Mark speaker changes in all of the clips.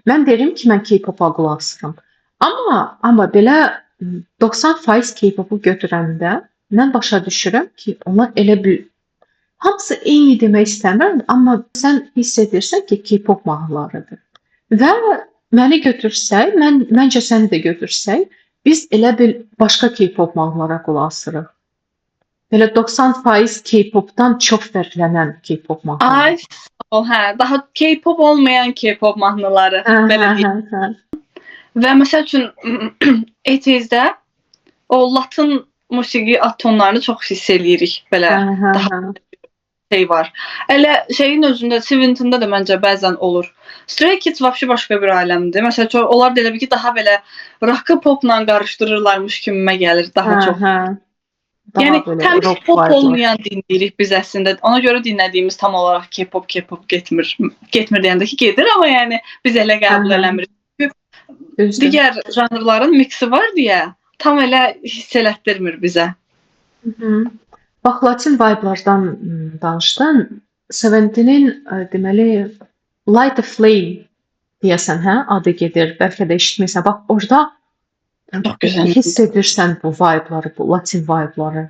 Speaker 1: Mən deyirəm ki, mən K-pop-a qulaq asıram. Amma belə 90% K-pop-u götürəndə mən başa düşürəm ki, onlar elə bir hamısı eyni demək istəmirəm, amma sən hiss edirsən ki, K-pop mahnılarıdır. Və məni götürsək, məncə səni də götürsək, biz elə bil başqa K-pop mahnılara qulaq asırıq. Belə 90% K-popdan çox fərqlənən K-pop mahnıları.
Speaker 2: Ay, hə, daha K-pop olmayan K-pop mahnıları, belə deyim. Və məsəl üçün 80's-də o Latin musiqi tonlarını çox hiss eləyirik, belə daha şey var. Elə şeyin özündə, 70'də də məncə bəzən olur. Stray Kids vəbşi başqa bir aləmdir. Məsələn, onlar da elə bir ki, daha belə rock popla qarışdırırlarmış kimimə gəlir daha çox. Yəni təmiz pop olmayan dinləyirik biz əslində. Ona görə dinlədiyimiz tam olaraq K-pop getmir. Getmir deyəndə ki, gedir, amma yəni biz elə qəbul eləmirik. Digər janrların miksi var deyə tam elə hiss elətdirmir bizə.
Speaker 1: Bax, Latin vibe'lardan danışdın. 70'nin deməli Light a Flame deyəsən, hə? Adı gedir. Bəlkə də eşitmirsən. Bax, orada hiss edirsən bu vibe'ları, bu Latin vibe'ları.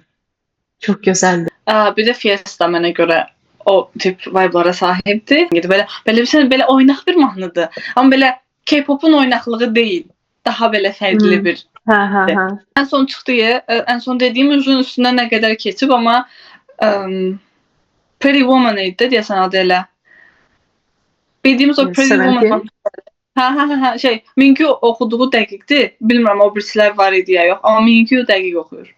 Speaker 1: Çox gözəldir.
Speaker 2: Bir də Fiesta mənə görə o tip vibe'lara sahibdir. Belə oynaq bir mahnıdır. Amma belə K-pop'un oynaqlığı deyil. Daha belə fərqli bir. Ən son çıxdığı, ən son dediyim uzun üstündən nə qədər keçib, amma Pretty Woman idi deyəsən adı elə. Bildiğimiz o Pretty Woman. Şey, Mingyu oxuduğu dəqiqdir. Bilmirəm o birisilər var idi ya yox, amma Mingyu dəqiq oxuyur.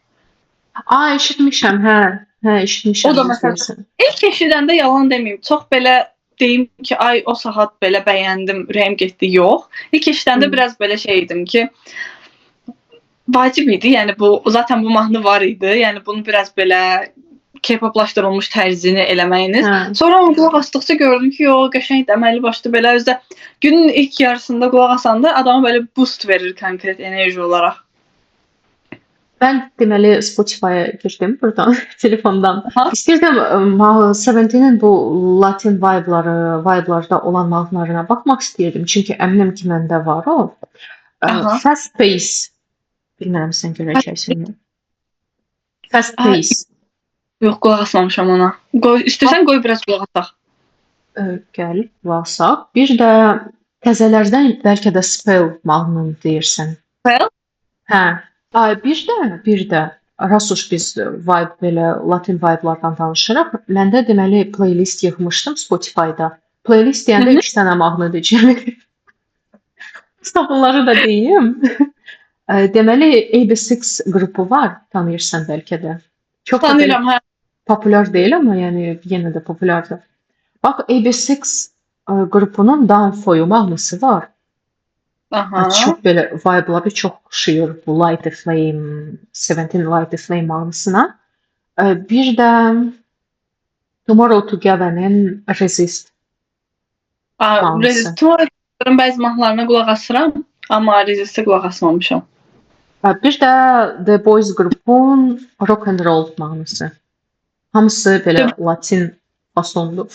Speaker 1: Eşitmişəm, eşitmişəm.
Speaker 2: O da məsələn, ilk eşidəndə yalan deməyim, çox belə deyim ki, ay o saat belə bəyəndim, ürəyim getdi, yox. İlk eşidəndə biraz belə şey idim ki, vacib idi, yəni zaten bu mahnı var idi, yəni bunu biraz belə K-poplaşdırılmış tərzini eləməyiniz. Sonra onu qulaq asdıqca gördüm ki, qəşəng deməli başdı belə özdə günün ilk yarısında qulaq asanda adama belə boost verir konkret enerji olaraq.
Speaker 1: Mən deməli Spotify-a girdim buradan, telefondan. İstəyirdim 70'nin bu Latin vibe'larda olan mahnılarına baxmaq istəyirdim. Çünki əminəm ki, məndə var o. Fast Pace. Bilmirəm sən görəcəksən. Fast Pace.
Speaker 2: Yox, qulaq asmamışam ona. İstəsən qoy biraz qulaq asaq.
Speaker 1: Gəl, qulaq asaq. Bir də təzələrdən bəlkə də Spell mahnını deyirsən.
Speaker 2: Spell?
Speaker 1: Hə. Bir də Rasuş biz vibe belə Latin vibe'lardan danışırıq. Məndə deməli playlist yığmışdım Spotify-da. Playlist deyəndə 2 dənə mahnı deyəcəm. Bunları da deyim. Deməli AB6 qrupu var, tanıyırsan bəlkə də. Çox
Speaker 2: tanıyıram, hə.
Speaker 1: Populyar deyil, amma yəni yenə də populyardır. Bax, AB6 qrupunun Downfall mahnısı var. Çox belə vibe'ları çox oxşuyur bu Light a Flame, 70 Light a Flame mahnısına. Bir də Tomorrow Together'ın Resist mahnısı.
Speaker 2: Tomorrow'un bəzi mahnılarına qulaq asıram, amma Resist'e qulaq asmamışam.
Speaker 1: Bir də The Boys qrupun Rock and Roll mahnısı. Hamısı belə Latin fasonlu.